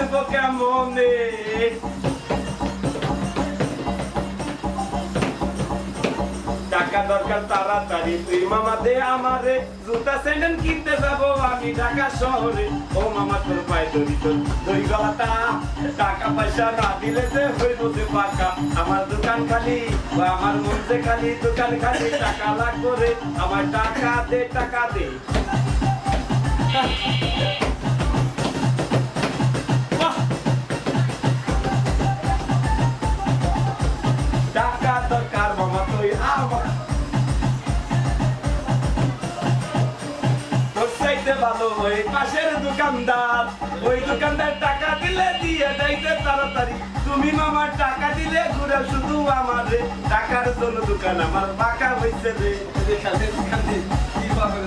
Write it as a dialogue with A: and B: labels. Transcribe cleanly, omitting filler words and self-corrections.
A: হইব কেমনে টাকা দরকার তাড়াতাড়ি তুই মামা দে আমারে জুতা স্যান্ডেল কিনতে যাবো আমি ঢাকা শহরে ও মামা তোর পায়ে ধরি তোর দই গলাটা টাকা পয়সা না দিলে যে হইব যে পাকা আমার দোকান খালি আমার মন যে খালি দোকান খালি টাকা লাগবে রে আমার টাকা দে টাকা দে টাকা দরকার মামা তুই আমার তোর চাইতে ভালো ওই পাশের দোকানদার ওই দোকানদার টাকা দিলে দিয়ে যাইতে তাড়াতাড়ি তুমি মামার টাকা দিলে ঘুরে শুধু আমারে টাকার জন্য দোকান আমার বাঁকা হয়েছে রে
B: এখানে কি পাবে